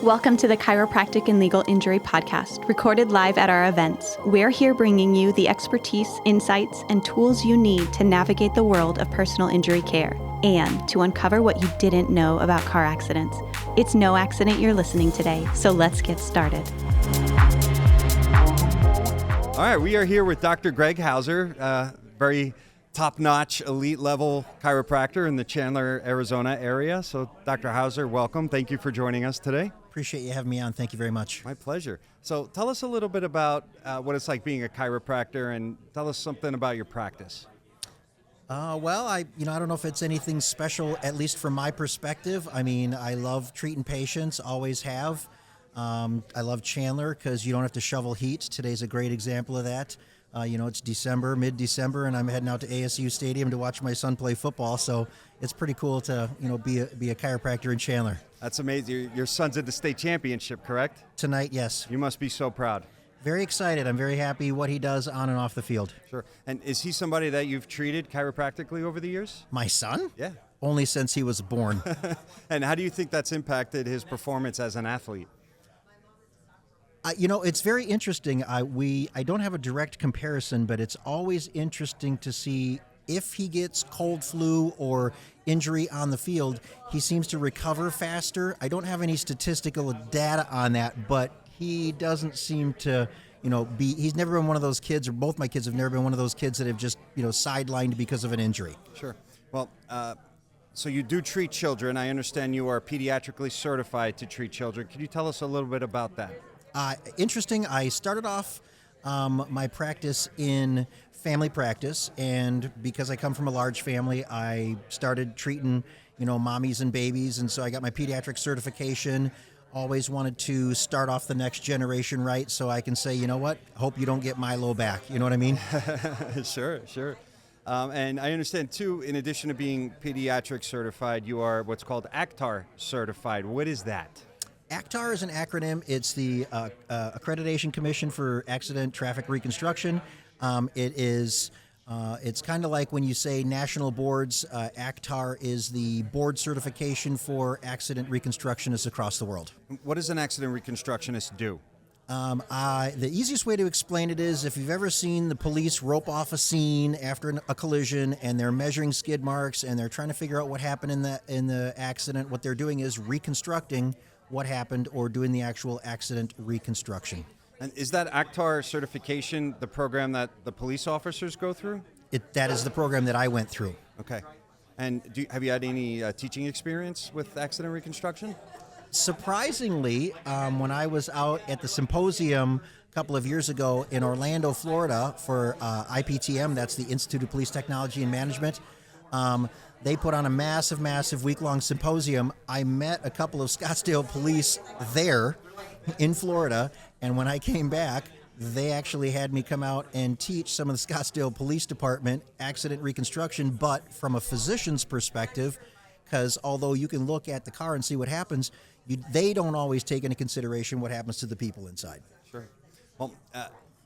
Welcome to the Chiropractic and Legal Injury Podcast, recorded live at our events. We're here bringing you the expertise, insights, and tools you need to navigate the world of personal injury care and to uncover what you didn't know about car accidents. It's no accident you're listening today, so let's get started. All right, we are here with Dr. Greg Hauser, very top-notch, elite-level chiropractor in the Chandler, Arizona area. So, Dr. Hauser, welcome. Thank you for joining us today. Appreciate you having me on. Thank you very much. My pleasure. So tell us a little bit about what it's like being a chiropractor, and tell us something about your practice. I don't know if it's anything special, at least from my perspective. I mean, I love treating patients, always have. I love Chandler because you don't have to shovel heat. Today's a great example of that. It's December, mid-December, and I'm heading out to ASU Stadium to watch my son play football. So it's pretty cool to, be a chiropractor in Chandler. That's amazing. Your son's at the state championship, correct? Tonight, yes. You must be so proud. Very excited. I'm very happy what he does on and off the field. Sure. And is he somebody that you've treated chiropractically over the years? My son? Yeah. Only since he was born. And how do you think that's impacted his performance as an athlete? It's very interesting. I don't have a direct comparison, but it's always interesting to see if he gets cold flu or injury on the field, he seems to recover faster. I don't have any statistical data on that, but he doesn't seem to, he's never been one of those kids, or both my kids have never been one of those kids that have just, sidelined because of an injury. Sure. Well, so you do treat children. I understand you are pediatrically certified to treat children. Can you tell us a little bit about that? Interesting. I started off my practice in family practice, and because I come from a large family, I started treating, mommies and babies, and so I got my pediatric certification. Always wanted to start off the next generation right, so I can say, hope you don't get Milo back. You know what I mean? Sure. And I understand, too, in addition to being pediatric certified, you are what's called ACTAR certified. What is that? ACTAR is an acronym. It's the Accreditation Commission for Accident Traffic Reconstruction. It's kind of like when you say national boards. ACTAR is the board certification for accident reconstructionists across the world. What does an accident reconstructionist do? The easiest way to explain it is if you've ever seen the police rope off a scene after a collision and they're measuring skid marks and they're trying to figure out what happened in the accident, what they're doing is reconstructing what happened or doing the actual accident reconstruction. And is that ACTAR certification the program that the police officers go through? That is the program that I went through. Okay. And have you had any teaching experience with accident reconstruction? Surprisingly, when I was out at the symposium a couple of years ago in Orlando, Florida for IPTM, that's the Institute of Police Technology and Management, they put on a massive week-long symposium. I met a couple of Scottsdale police there in Florida, and when I came back, they actually had me come out and teach some of the Scottsdale Police Department accident reconstruction, but from a physician's perspective, because although you can look at the car and see what happens, they don't always take into consideration what happens to the people inside. Sure. Well,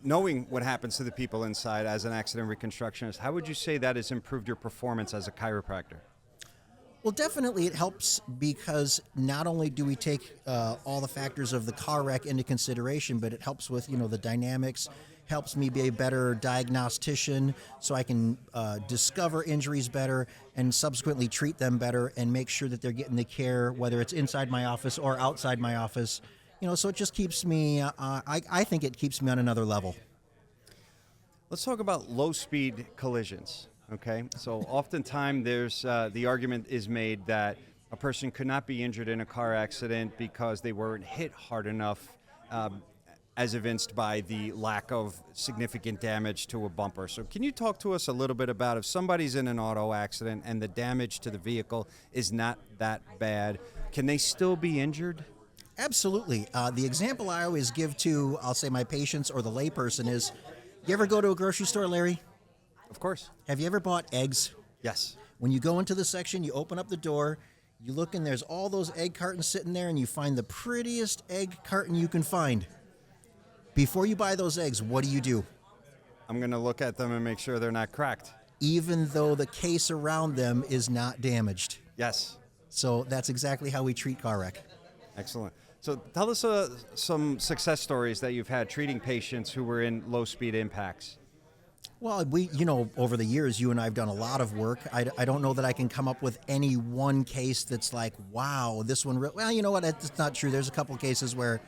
knowing what happens to the people inside as an accident reconstructionist, how would you say that has improved your performance as a chiropractor? Well, definitely it helps because not only do we take all the factors of the car wreck into consideration, but it helps with, the dynamics, helps me be a better diagnostician so I can discover injuries better and subsequently treat them better and make sure that they're getting the care, whether it's inside my office or outside my office. So it just keeps me, I think it keeps me on another level. Let's talk about low-speed collisions, okay? So oftentimes there's, the argument is made that a person could not be injured in a car accident because they weren't hit hard enough, as evinced by the lack of significant damage to a bumper. So can you talk to us a little bit about if somebody's in an auto accident and the damage to the vehicle is not that bad, can they still be injured? Absolutely. The example I always give to, I'll say my patients or the layperson is, you ever go to a grocery store, Larry? Of course. Have you ever bought eggs? Yes. When you go into the section, you open up the door, you look and there's all those egg cartons sitting there and you find the prettiest egg carton you can find. Before you buy those eggs, what do? I'm going to look at them and make sure they're not cracked. Even though the case around them is not damaged. Yes. So that's exactly how we treat car wreck. Excellent. So tell us some success stories that you've had treating patients who were in low-speed impacts. Well, over the years, you and I have done a lot of work. I don't know that I can come up with any one case that's like, wow, this one, well, you know what, it's not true. There's a couple cases where,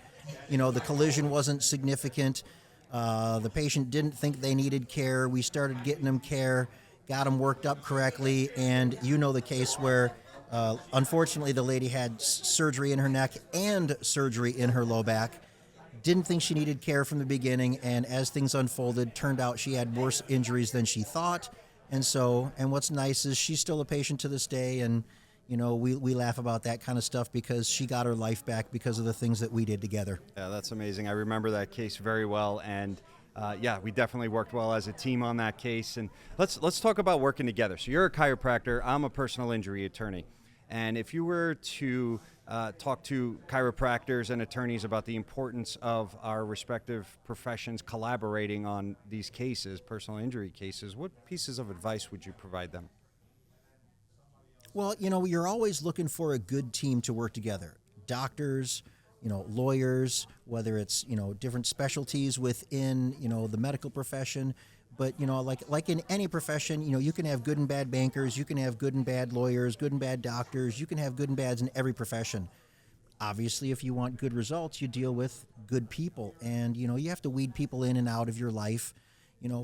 the collision wasn't significant. The patient didn't think they needed care. We started getting them care, got them worked up correctly, and the case where, unfortunately, the lady had surgery in her neck and surgery in her low back. Didn't think she needed care from the beginning, and as things unfolded, turned out she had worse injuries than she thought. And what's nice is she's still a patient to this day, and we laugh about that kind of stuff because she got her life back because of the things that we did together. Yeah, that's amazing. I remember that case very well, and we definitely worked well as a team on that case. And let's talk about working together. So you're a chiropractor, I'm a personal injury attorney, and if you were to talk to chiropractors and attorneys about the importance of our respective professions collaborating on these cases, personal injury cases, what pieces of advice would you provide them? Well, you're always looking for a good team to work together. Doctors, lawyers, whether it's, different specialties within, the medical profession. But, like in any profession, you can have good and bad bankers, you can have good and bad lawyers, good and bad doctors, you can have good and bads in every profession. Obviously, if you want good results, you deal with good people. And, you have to weed people in and out of your life,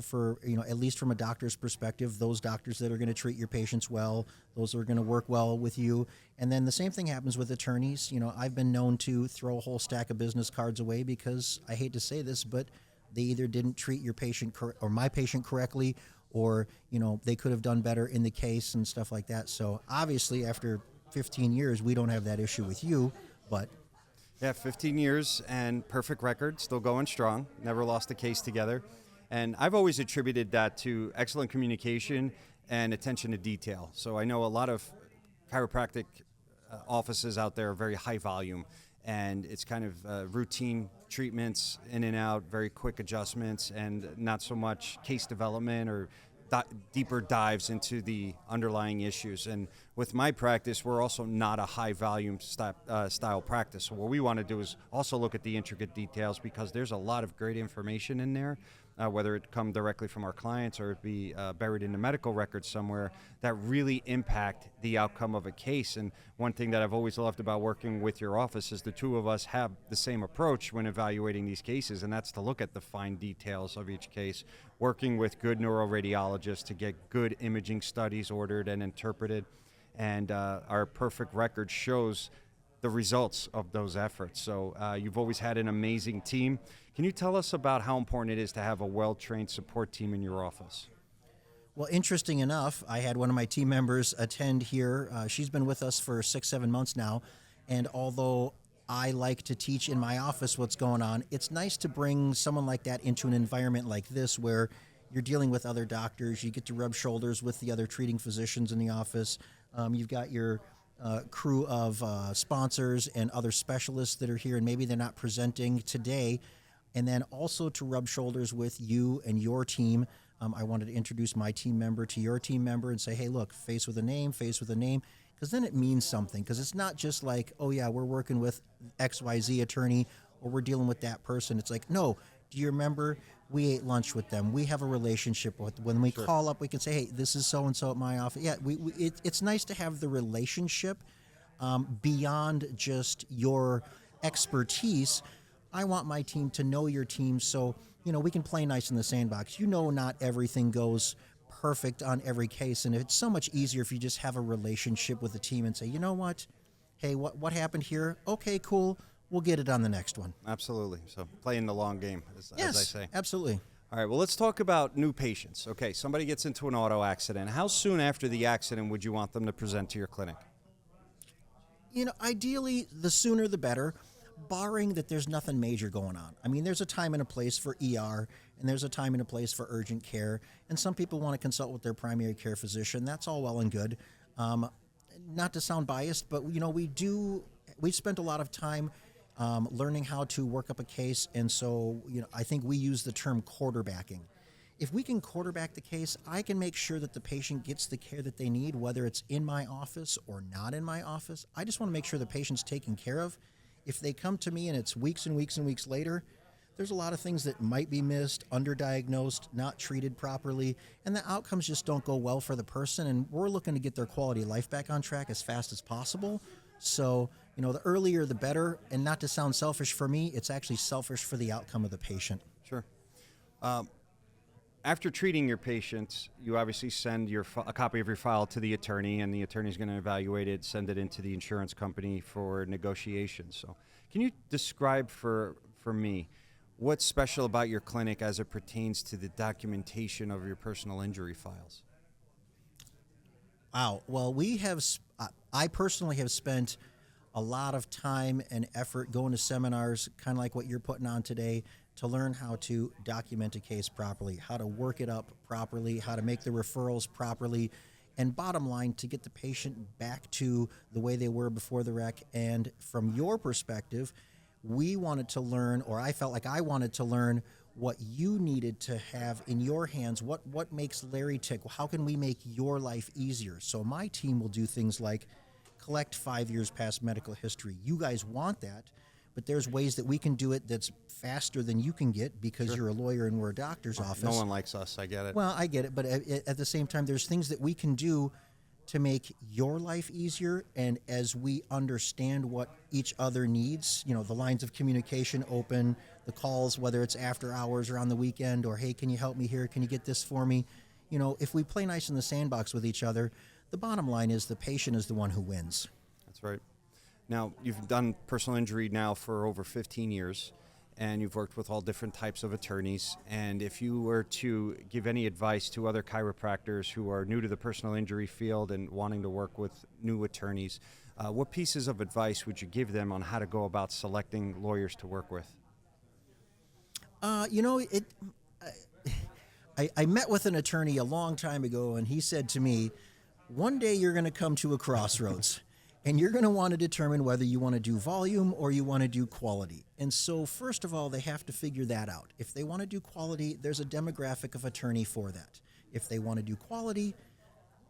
for, at least from a doctor's perspective, those doctors that are going to treat your patients well, those that are going to work well with you. And then the same thing happens with attorneys. I've been known to throw a whole stack of business cards away because, I hate to say this, but they either didn't treat your patient or my patient correctly, or, they could have done better in the case and stuff like that. So obviously after 15 years, we don't have that issue with you, but. Yeah, 15 years and perfect record, still going strong, never lost a case together. And I've always attributed that to excellent communication and attention to detail. So I know a lot of chiropractic offices out there are very high volume, and it's kind of routine treatments in and out, very quick adjustments, and not so much case development or deeper dives into the underlying issues. And with my practice, we're also not a high volume style practice. So what we want to do is also look at the intricate details, because there's a lot of great information in there, whether it come directly from our clients or it be buried in the medical records somewhere, that really impact the outcome of a case. And one thing that I've always loved about working with your office is the two of us have the same approach when evaluating these cases, and that's to look at the fine details of each case, working with good neuroradiologists to get good imaging studies ordered and interpreted. And our perfect record shows the results of those efforts. So you've always had an amazing team. Can you tell us about how important it is to have a well-trained support team in your office? Well, interesting enough, I had one of my team members attend here. She's been with us for 6-7 months now. And although I like to teach in my office what's going on, it's nice to bring someone like that into an environment like this where you're dealing with other doctors. You get to rub shoulders with the other treating physicians in the office. You've got your crew of sponsors and other specialists that are here, and maybe they're not presenting today. And then also to rub shoulders with you and your team. I wanted to introduce my team member to your team member and say, hey, look, face with a name, because then it means something. Because it's not just like, oh, yeah, we're working with XYZ attorney or we're dealing with that person. It's like, no, do you remember we ate lunch with them? We have a relationship with them. When we call up, we can say, hey, this is so-and-so at my office. Yeah, it's nice to have the relationship beyond just your expertise. I want my team to know your team so, we can play nice in the sandbox. Not everything goes perfect on every case, and it's so much easier if you just have a relationship with the team and say, you know what? Hey, what happened here? Okay, cool. We'll get it on the next one. Absolutely. So playing the long game, as I say. Absolutely. All right, well, let's talk about new patients. Okay, somebody gets into an auto accident. How soon after the accident would you want them to present to your clinic? Ideally, the sooner the better, barring that there's nothing major going on. I mean, there's a time and a place for ER, and there's a time and a place for urgent care, and some people want to consult with their primary care physician. That's all well and good. Not to sound biased, but, we've spent a lot of time learning how to work up a case, and so, I think we use the term quarterbacking. If we can quarterback the case, I can make sure that the patient gets the care that they need, whether it's in my office or not in my office. I just want to make sure the patient's taken care of. if they come to me and it's weeks and weeks and weeks later, there's a lot of things that might be missed, underdiagnosed, not treated properly, and the outcomes just don't go well for the person, and we're looking to get their quality of life back on track as fast as possible. So, the earlier the better, and not to sound selfish for me, it's actually selfish for the outcome of the patient. Sure. After treating your patients, you obviously send a copy of your file to the attorney, and the attorney is going to evaluate it, send it into the insurance company for negotiations. So can you describe for me what's special about your clinic as it pertains to the documentation of your personal injury files? Wow. Well, I personally have spent a lot of time and effort going to seminars, kind of like what you're putting on today, to learn how to document a case properly, how to work it up properly, how to make the referrals properly, and bottom line, to get the patient back to the way they were before the wreck. And from your perspective, we wanted to learn, or I felt like I wanted to learn, what you needed to have in your hands. What makes Larry tick? How can we make your life easier? So my team will do things like collect 5 years past medical history. You guys want that, but there's ways that we can do it that's faster than you can get because Sure. You're a lawyer and we're a doctor's office. No one likes us, I get it. Well, I get it, but at the same time, there's things that we can do to make your life easier, and as we understand what each other needs, the lines of communication open, the calls, whether it's after hours or on the weekend, or hey, can you help me here? Can you get this for me? If we play nice in the sandbox with each other, the bottom line is the patient is the one who wins. That's right. Now, you've done personal injury now for over 15 years, and you've worked with all different types of attorneys. And if you were to give any advice to other chiropractors who are new to the personal injury field and wanting to work with new attorneys, what pieces of advice would you give them on how to go about selecting lawyers to work with? I met with an attorney a long time ago, and he said to me, one day you're going to come to a crossroads. And you're going to want to determine whether you want to do volume or you want to do quality. And so, first of all, they have to figure that out. If they want to do quality, there's a demographic of attorney for that. If they want to do quality,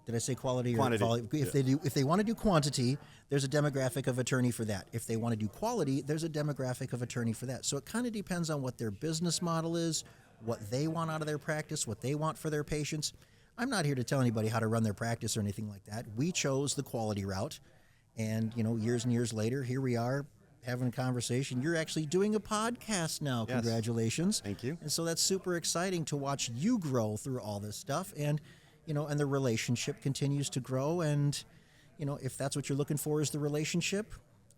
did I say quality or Quantity. volume? If they want to do quantity, there's a demographic of attorney for that. If they want to do quality, there's a demographic of attorney for that. So it kind of depends on what their business model is, what they want out of their practice, what they want for their patients. I'm not here to tell anybody how to run their practice or anything like that. We chose the quality route. And, years and years later, here we are having a conversation. You're actually doing a podcast now. Yes. Congratulations. Thank you. And so that's super exciting to watch you grow through all this stuff. And, and the relationship continues to grow. And, if that's what you're looking for is the relationship,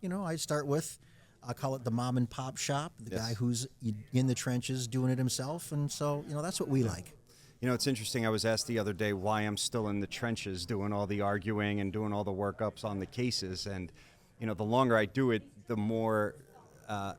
I start with, I call it the mom and pop shop, the Yes. guy who's in the trenches doing it himself. And so, that's what we like. It's interesting. I was asked the other day why I'm still in the trenches doing all the arguing and doing all the workups on the cases. And, the longer I do it, the more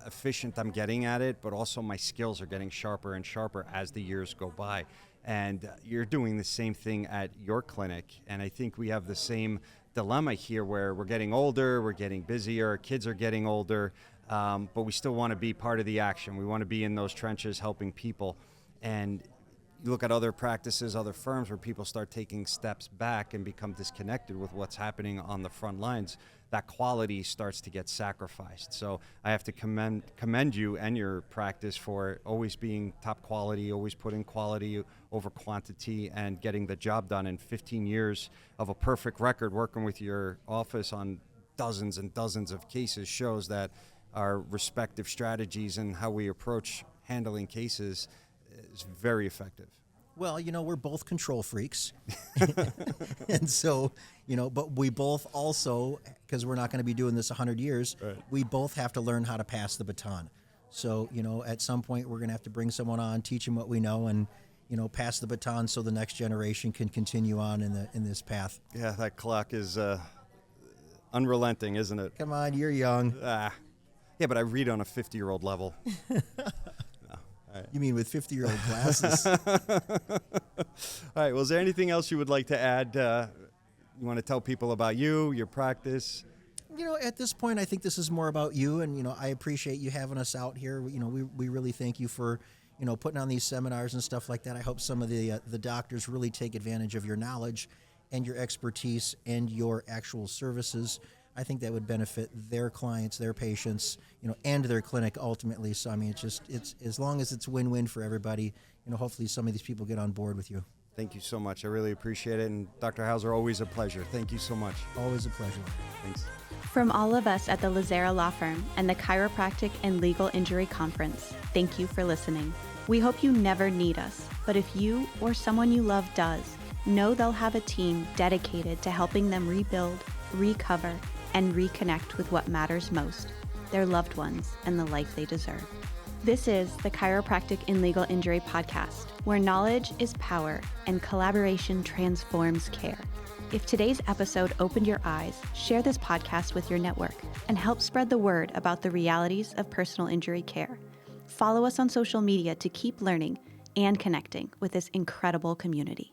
efficient I'm getting at it, but also my skills are getting sharper and sharper as the years go by. And you're doing the same thing at your clinic. And I think we have the same dilemma here where we're getting older, we're getting busier, kids are getting older, but we still want to be part of the action. We want to be in those trenches helping people. And you look at other practices, other firms where people start taking steps back and become disconnected with what's happening on the front lines, that quality starts to get sacrificed. So I have to commend you and your practice for always being top quality, always putting quality over quantity and getting the job done. In 15 years of a perfect record working with your office on dozens and dozens of cases shows that our respective strategies and how we approach handling cases is very effective. Well, we're both control freaks. And so, but we both also, because we're not going to be doing this 100 years, Right. we both have to learn how to pass the baton. So, at some point we're going to have to bring someone on, teach them what we know, and, pass the baton so the next generation can continue on in this path. Yeah, that clock is unrelenting, isn't it? Come on, you're young. Yeah, but I read on a 50-year-old level. You mean with 50-year-old glasses? All right, well, is there anything else you would like to add? You want to tell people about you, your practice? At this point, I think this is more about you, and, I appreciate you having us out here. We really thank you for, putting on these seminars and stuff like that. I hope some of the doctors really take advantage of your knowledge and your expertise and your actual services. I think that would benefit their clients, their patients, and their clinic ultimately. So I mean, it's as long as it's win-win for everybody, hopefully some of these people get on board with you. Thank you so much. I really appreciate it. And Dr. Hauser, always a pleasure. Thank you so much. Always a pleasure. Thanks. From all of us at the Lazzara Law Firm and the Chiropractic and Legal Injury Conference, thank you for listening. We hope you never need us, but if you or someone you love does, know they'll have a team dedicated to helping them rebuild, recover, and reconnect with what matters most, their loved ones and the life they deserve. This is the Chiropractic and Legal Injury Podcast, where knowledge is power and collaboration transforms care. If today's episode opened your eyes, share this podcast with your network and help spread the word about the realities of personal injury care. Follow us on social media to keep learning and connecting with this incredible community.